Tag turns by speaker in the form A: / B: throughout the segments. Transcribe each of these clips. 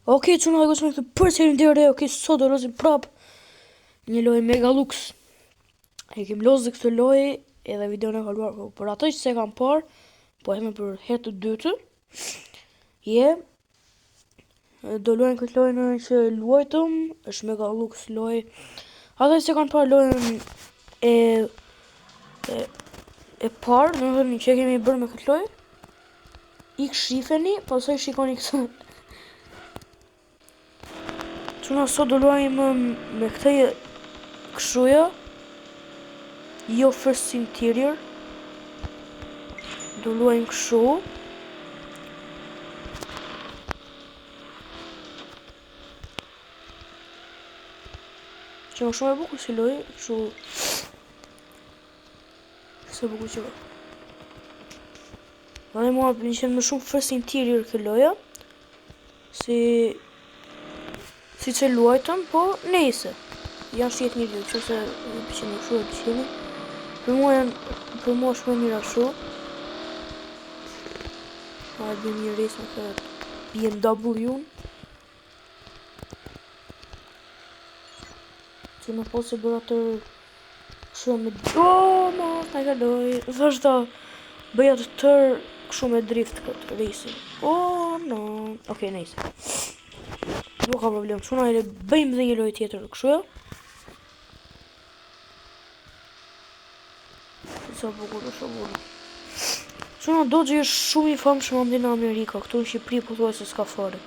A: Okej, çuna dhe gosme këtë përsëri në dire, okej, sot do lozim prap një lojë Megalux. E kem lozë këtë lojë edhe videon e kaluar, po për ato që se kam parë, po e them për herë të dytë. Do luajmë këtë lojë në që luajtëm, është Megalux lojë. Ata që se kanë parë lojën e parë, domethënë që kemi bërë me këtë lojë, ik shifeni, pastaj shikoni këtë. Çuna sot do luajmë me këtë këshuja, jo first interior. Do luajmë këshu. Që më shumë e bukur si lojë, këshu. Se bukur që bërë. Dhe mua pëlqen më shumë first interior këtë loja. Si që luajtëm, po nejse. Janë shjetë një dy, që se pëlqen e këshu e pëlqeni. Për mua shumë e mira këshu. A e një race me këtë BMW-n. Që në posë e bërë atër këshu me... ma, ta i kaloj. Vazhdo, bëja të tërë këshu me drift këtë racing. No. Okej, nejse. Nuk ka problem, çuna e bëjmë dhe një lojë tjetër kështu. Sa bukur. Çuna Dodge është shumë i famshëm ande në Amerika, këtu në Shqipëri pothuajse s'ka fare.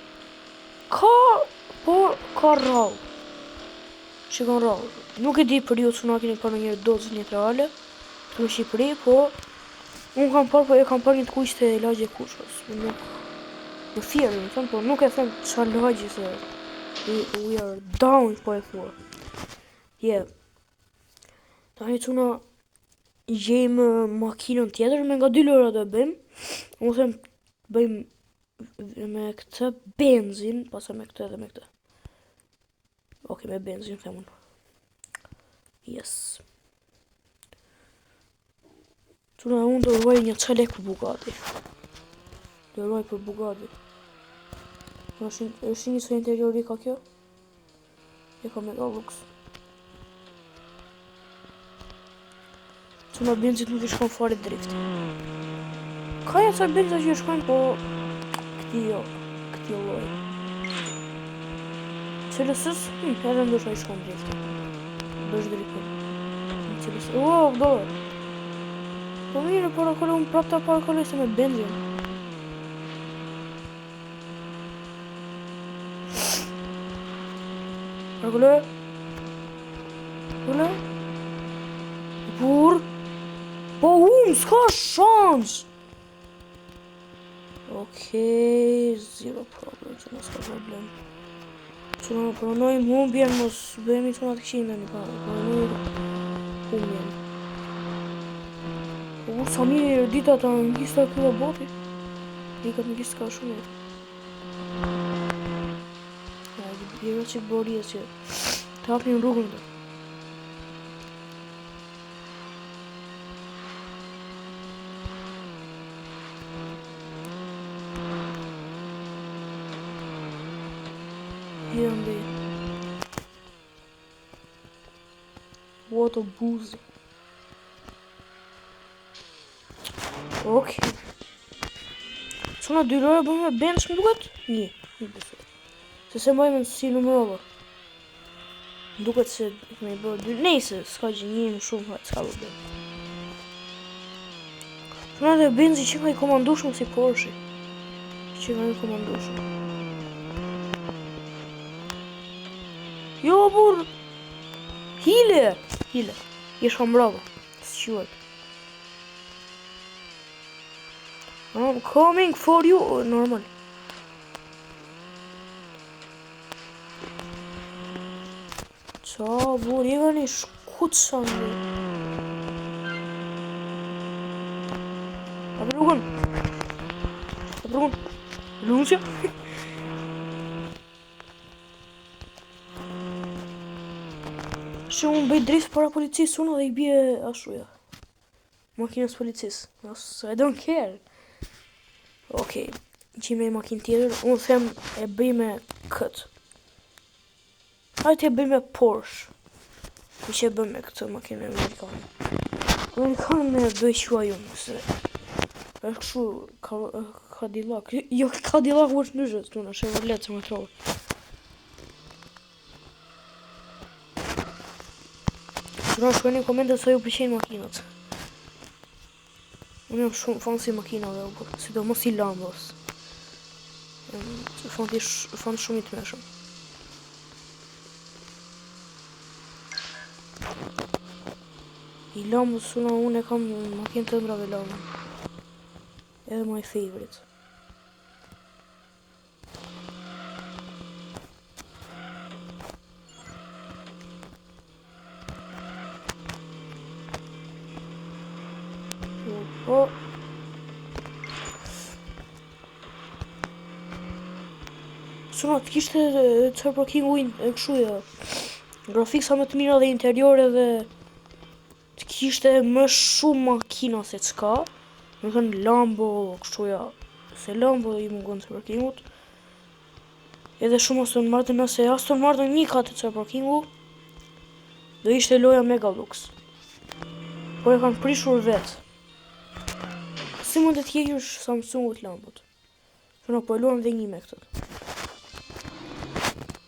A: Ka rrallë. Që kanë rrallë. Nuk e di për ju çuna keni parë ndonjëherë Dodge në jetë reale, këtu në Shqipëri, po unë kam parë, po e kam parë një të kuqte e lagje kushës. Në fjerë, në thëmë, po nuk e thëmë qa lagje se we are down, po e thua. Tani çuna gjejmë makinën tjetër me nga 2 lojra do bëjmë. Unë them bëjmë me këtë benzin, pastaj me këtë edhe me këtë. Okej, me benzin them unë. Yes. Çuna unë do ruaj një çelek për Bugatti. Do ruaj për Bugatti. është një së interiori ka kjo? E ka Megalux. Çuna benzit nuk i shkon fare drift. Ka ja ca benza që i shkojnë, po këti loj. Cilësës, edhe ndosha i shkon drift. Bësh drift. Cilësës, dole. Po mirë, parakole, unë prap ta parakole se me benzin. Parakole. Po s'ka shans. Okej, zero problem, që s'ka problem. Që në pronojmë humbjen, mos bëhemi që në të këshin dhe një parë. Pronojmë humbjen. Sa mirë dita ta në gjista kjo boti. Dikat në gjista ka shumë. Jera që bërë që të hapni në rrugën dhe. Here and there. What a boozy. Okay. Çuna 2 lojë bëjmë me bench më duket? Një besoj. Se se mbajmë si numërova. Duket se me i bërë 2. Nejse, s'ka gjë një më shumë, s'ka problem. Çuna dhe benzi që ka i komandushmë si Porsche. Që ka i komandushmë. Jo, burr! Hile! Jesh kam bravo. S'quat. I'm coming for you. Normal. Qa, burr, i një shkut sande. A për rrugën. Rrugën që? Që unë bëj drift para policisë unë dhe i bje ashuja. Makinës policisë. I don't care. Okej. që me makinë tjetër, unë them e bëj me këtë. Hajtë e bëj me Porsche. Mi që e bëj me këtë makinë amerikanë. Amerikanë e bëj qua jumë, se është këshu Cadillac. Jo, Cadillac është në gjës, të në Chevrolet se më trove. Që në shkojnë në komentet sa ju pëlqejnë makinat. Unë jam shumë fan si makinave, sidomos i Lambos. Fan shumë i të meshëm. I Lambos unë e kam makinë të ndrave Lambos. Edhe my favorite. Po. Suna të kishte Cyberpunk e këshu ja. Grafiksa më të mira dhe interiore dhe të kishte më shumë makina se çka. Më thënë Lambo, kështu ja. Se Lambo i mungon Cyberpungut. Edhe shumë Aston Martin, nëse Aston Martin një ka të Cyberpungu, do ishte loja Megalux. Por e kanë prishur vetë. Si mund të t'jegjësh Samsungut Lambot? Që në po e luam dhe një me këtë.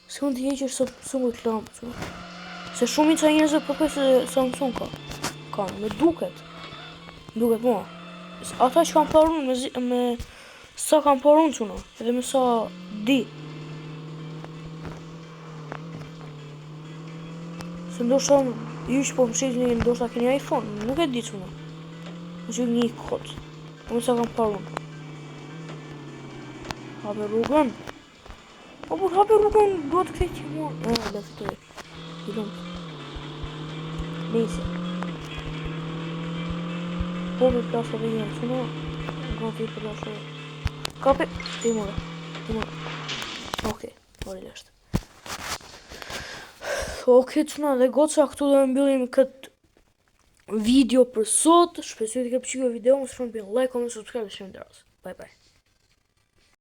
A: Si mund të t'jegjësh Samsungut Lambot? Se shumë i ca njerëzve përkoj se Samsung ka. Kanë, me duket. Duket mua. Ata që kanë parun me sa kanë parun quna. Edhe me sa di. Se ndoshta ju që po më shqit ndoshta keni iPhone. Nuk e di quna. Që një kot. Unë sa kam parun. Hape rrugën. O, por hape rrugën, duhet të kthej që mua. Le fitoj. I lumt. Nisi. Po me plasa dhe njërë, që në gënë të i përlashe. Kape, të i mora. Oke, mori leshtë. Oke, që në dhe goca këtu dhe mbyllim këtë video për sot. Shpresoj të ke pëlqyer video, mos harroni like, comment, subscribe, share. Bye bye.